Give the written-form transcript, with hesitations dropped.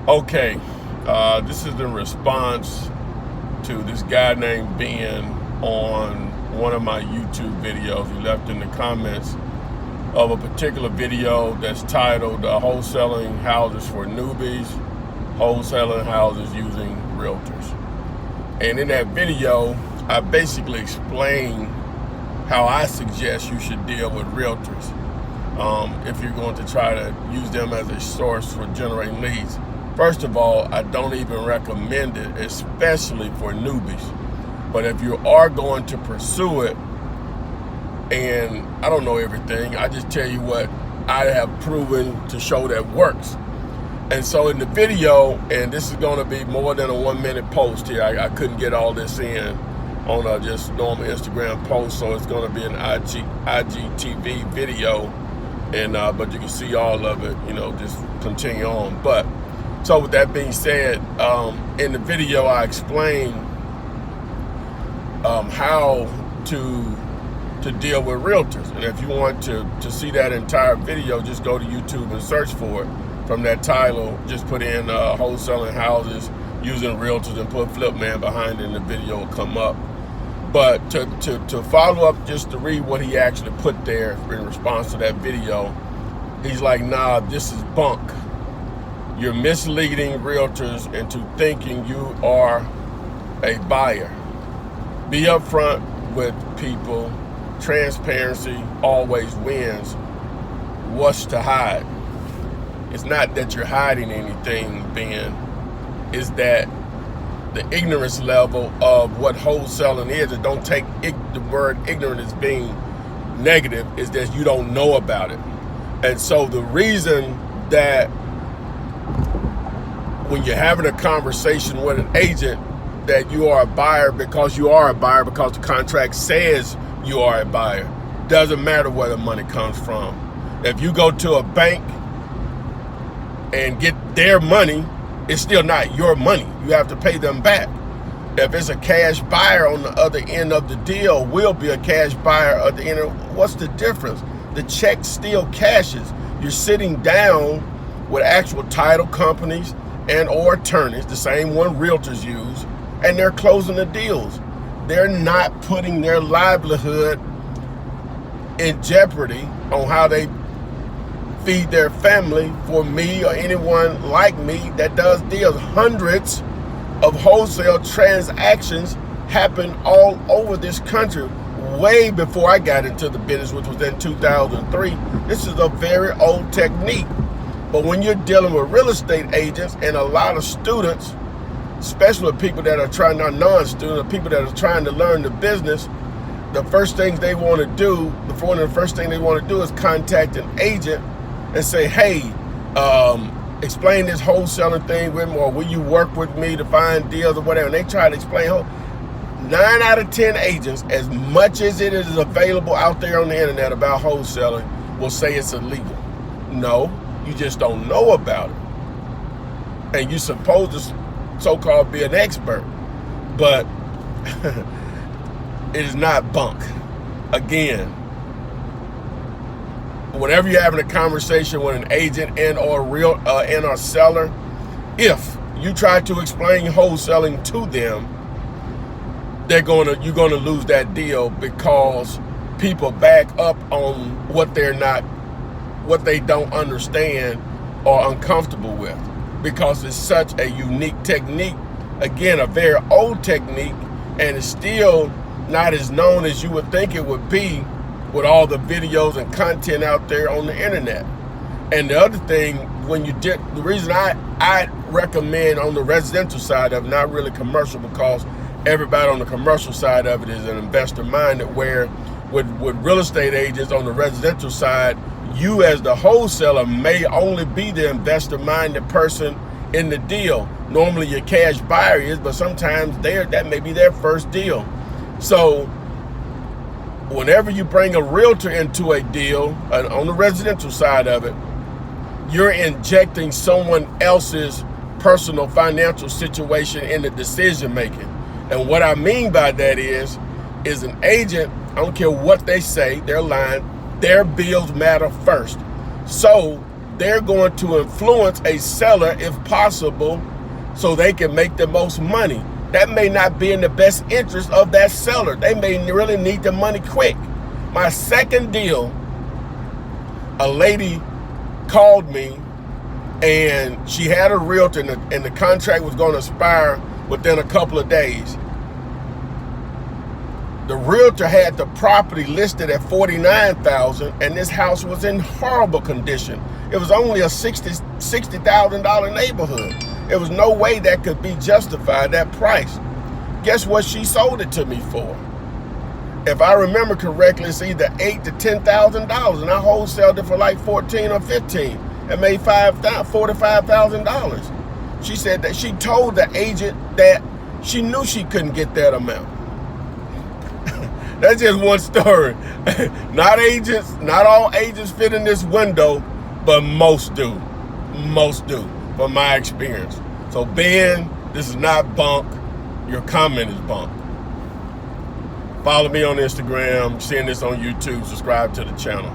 Okay, this is in response to this guy named Ben on one of my YouTube videos. He left in the comments of a particular video that's titled Wholesaling Houses for Newbies, Wholesaling Houses Using Realtors. And in that video, I basically explain how I suggest you should deal with realtors if you're going to try to use them as a source for generating leads. First of all, I don't even recommend it, especially for newbies. But if you are going to pursue it, and I don't know everything, I just tell you what I have proven to show that works. And so in the video, and this is going to be more than a 1 minute post here, I couldn't get all this in on a just normal Instagram post, so it's going to be an IGTV video, and but you can see all of it, just continue on. But so with that being said, in the video I explain how to deal with realtors. And if you want to see that entire video, just go to YouTube and search for it. From that title, just put in Wholesaling Houses Using Realtors and put Flip Man behind it, and the video will come up. But to follow up, just to read what he actually put there in response to that video, he's like, nah, this is bunk. You're misleading realtors into thinking you are a buyer. Be upfront with people. Transparency always wins. What's to hide? It's not that you're hiding anything, Ben. It's that the ignorance level of what wholesaling is, and don't take the word ignorant as being negative, is that you don't know about it. And so the reason that when you're having a conversation with an agent that you are a buyer, because you are a buyer, because the contract says you are a buyer, doesn't matter where the money comes from. If you go to a bank and get their money, it's still not your money. You have to pay them back. If it's a cash buyer on the other end of the deal, will be a cash buyer at the end of, what's the difference? The check still cashes. You're sitting down with actual title companies and or attorneys, the same one realtors use, and they're closing the deals. They're not putting their livelihood in jeopardy on how they feed their family for me or anyone like me that does deals. Hundreds of wholesale transactions happen all over this country way before I got into the business, which was in 2003. This is a very old technique. But when you're dealing with real estate agents and a lot of students, especially people that are trying, not non-students, people that are trying to learn the business, the first things they want to do, one of the first things they want to do is contact an agent and say, hey, explain this wholesaling thing with me, or will you work with me to find deals or whatever. And they try to explain, 9 out of 10 agents, as much as it is available out there on the internet about wholesaling, will say it's illegal. No, you just don't know about it. And you're supposed to so-called be an expert, but it is not bunk. Again, whenever you're having a conversation with an agent and or seller, if you try to explain wholesaling to them, you're gonna lose that deal, because people back up on what they don't understand or uncomfortable with, because it's such a unique technique. Again, a very old technique, and it's still not as known as you would think it would be with all the videos and content out there on the internet. And the other thing, the reason I recommend on the residential side of it, not really commercial, because everybody on the commercial side of it is an investor minded, where with real estate agents on the residential side, you as the wholesaler may only be the investor minded person in the deal. Normally your cash buyer is, but sometimes that may be their first deal. So whenever you bring a realtor into a deal on the residential side of it, you're injecting someone else's personal financial situation in the decision making. And what I mean by that is an agent, I don't care what they say, they're lying, their bills matter first. So they're going to influence a seller if possible so they can make the most money. That may not be in the best interest of that seller. They may really need the money quick. My second deal, a lady called me and she had a realtor and the contract was going to expire within a couple of days. The realtor had the property listed at $49,000 and this house was in horrible condition. It was only a $60,000 neighborhood. There was no way that could be justified, that price. Guess what she sold it to me for? If I remember correctly, it's either $8,000 to $10,000, and I wholesaled it for like $14,000 or $15,000 and made $45,000. She said that she told the agent that she knew she couldn't get that amount. That's just one story. Not all agents fit in this window, but most do. Most do, from my experience. So Ben, this is not bunk. Your comment is bunk. Follow me on Instagram, seeing this on YouTube, subscribe to the channel.